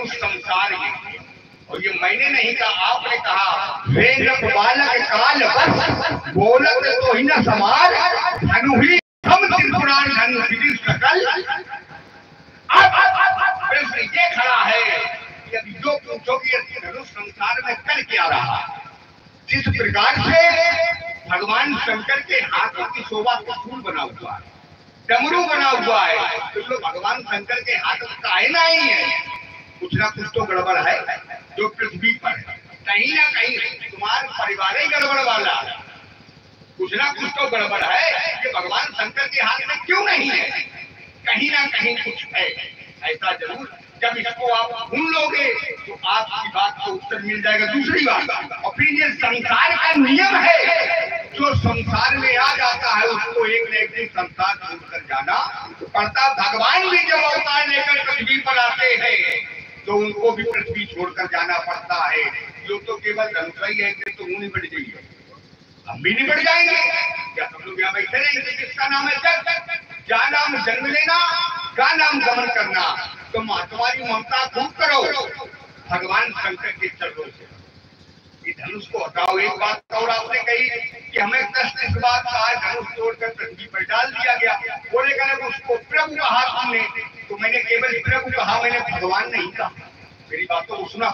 धनुष संसार ये, और ये मैंने नहीं कहा, आपने कहा। वेद बालक काल बस बोलत तो ही न समार, धनु ही हम त्रिपुराण धनु विधि सकल। प्रश्न ये खड़ा है कि अब जो पूछो कि धनुष संसार में कर क्या रहा। जिस प्रकार से भगवान शंकर के हाथों की शोभा को फूल बना हुआ है, डमरू बना हुआ है, तो भगवान शंकर के हाथों का काहे नहीं है, कुछ ना कुछ तो गड़बड़ है जो पृथ्वी पर है। कहीं ना कहीं तुम्हारा परिवार ही गड़बड़ वाला, कुछ ना कुछ तो गड़बड़ है कि भगवान शंकर के हाथ में क्यों नहीं है, कहीं ना कहीं कुछ है ऐसा जरूर। जब इसको आप ढूंढ लोगे तो आपकी बात को उत्तर मिल जाएगा। दूसरी बात, और फिर ये संसार का नियम है, जो संसार में आ जाता है उसको एक न एक दिन संसार छोड़कर जाना पड़ता। भगवान भी जब अवतार लेकर पृथ्वी पर आते हैं तो उनको भी पृथ्वी छोड़कर जाना पड़ता है। लोग तो केवल धनुष ही है तो मुंह नहीं बढ़ जाइए, हम भी नहीं बढ़ जाएंगे क्या? सब लोग यहाँ बैठे रहेंगे। जिसका नाम है जग, क्या नाम जन्म लेना, क्या नाम गमन करना। तो तुम्हारी ममता खूब करो भगवान शंकर के चरणों से। ये धनुष को हटाओ। एक बात और आपने कही कि हमें कष्ट इस बात का है धनुष तोड़कर पृथ्वी पर डाल दिया गया। बोले कहने उसको प्रभु कहा तुमने, तो मैंने केवल प्रभु कहा, मैंने भगवान नहीं कहा। मेरी बातों को सुना।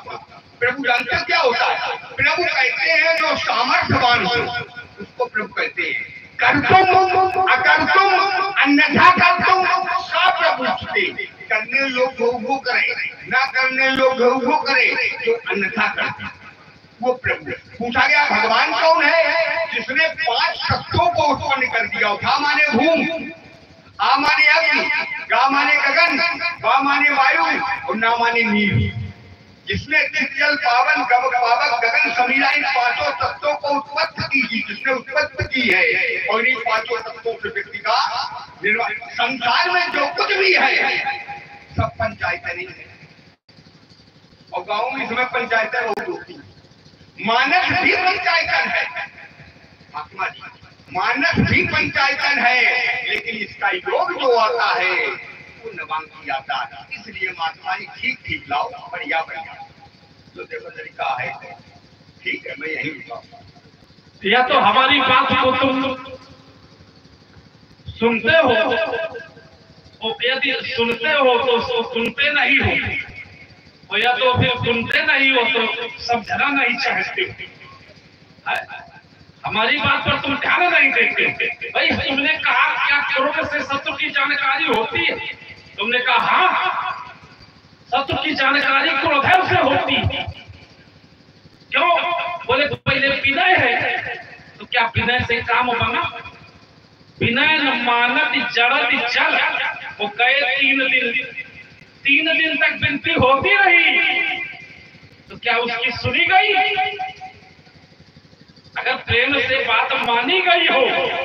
प्रभु जानते क्या होता है? प्रभु कहते हैं जो सामर्थ्यवान हो उसको प्रभु कहते हैं। कर तुम अकर तुम अन्यथा कर तुम सा प्रभु छुटे। करने लोग घो करे, ना करने लोग घो करे, जो अन्यथा करते वो प्रभु। पूछा गया भगवान कौन है? जिसने 5 तत्वों को उत्पन्न कर दिया। धा माने भूमि, आ माने अग्नि, गा माने गगन, वा माने वायु और ना माने नीर। जिसने जल पावन पावक गगन समीरा इन 5 तत्वों को उत्पत्ति की, जिसने उत्पत्ति की है, और इन 5 तत्वों से व्यक्ति का निर्माण। संसार में जो कुछ भी है सब पंचायतें नहीं है, और गांव में इसमें पंचायतें बहुत होती है। मानस भी पंचायतन है, महात्मा जी, मानस भी पंचायतन है, लेकिन इसका योग जो आता है वो नवांकी आता है। इसलिए महात्मा जी ठीक लाओ, बढ़िया जो देखो तरीका है ठीक है। मैं यही रुका। या तो हमारी बात को तुम सुनते हो, और यदि सुनते हो तो सुनते नहीं हो, और या तो फिर सुनते नहीं हो तो समझना नहीं चाहते। हमारी बात पर तुम ध्यान नहीं देते। भाई तुमने कहा क्या क्रोध से शत्रु की जानकारी होती है? तुमने कहा हाँ, शत्रु की जानकारी क्रोध से होती है। क्यों? बोले पहले विनय है, तो क्या विनय से काम बना? विनय न मानत जड़त जल, वो गए 3 दिन तक विनती होती रही, तो क्या उसकी सुनी गई? अगर प्रेम से बात मानी गई हो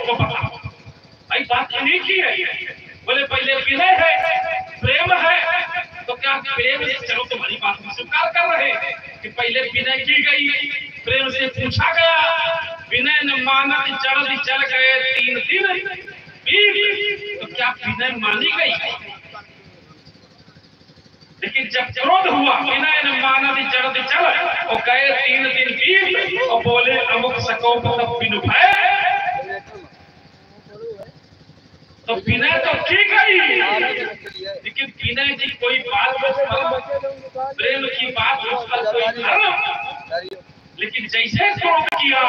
तो बताओ भाई बात सुनी की है। बोले पहले विनय है, प्रेम है, तो क्या प्रेम से चलो तुम्हारी बात को स्वीकार कर रहे कि पहले विनय की गई, प्रेम से पूछा गया, विनय न मानत जड़ चल गए 3 दिन, तो क्या विनय मानी गई? लेकिन जब क्रोध हुआ, विनय न मानत जड़ चल और गए 3 दिन बीत, और बोले अमुक सको बिनु भय, तो विनय तो की गई, लेकिन विनय की कोई बात, प्रेम की बात, उसका कोई धर्म। लेकिन जैसे क्रोध किया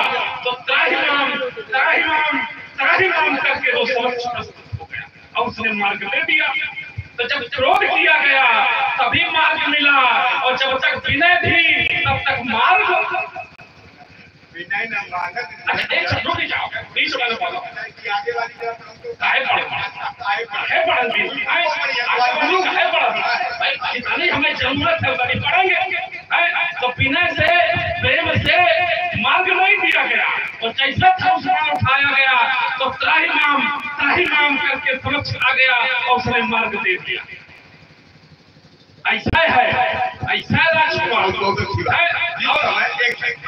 तो त्राहिमाम त्राहिमाम त्राहिमाम करके वो समक्ष प्रस्तुत हो गया और उसने मार्ग दे दिया। तो जब क्रोध किया गया तभी मार्ग मिला, और जब तक विनय थी तब तक मार्ग। विनय न मानत, एक शब्दों की जाओ बीच वाले बोलो आगे वाली काहे पढ़ भाई हमें जरूरत है बड़ी पढ़ेंगे। तो विनय से प्रेम से मार्ग नहीं दिया गया, और जैसा था उसको उठाया गया तो त्राहिमाम करके समक्ष आ गया और उसने मार्ग दे दिया। ऐसा है, ऐसा राजकुमार।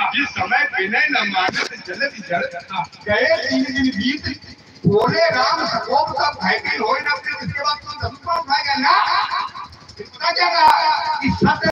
जिस समय विनय न मानत जलत जल गए 3 दिन बीत, बोले राम सकोप का भय हो ना, फिर इसके बाद तो धनुष उठाएगा ना। पता क्या कहा?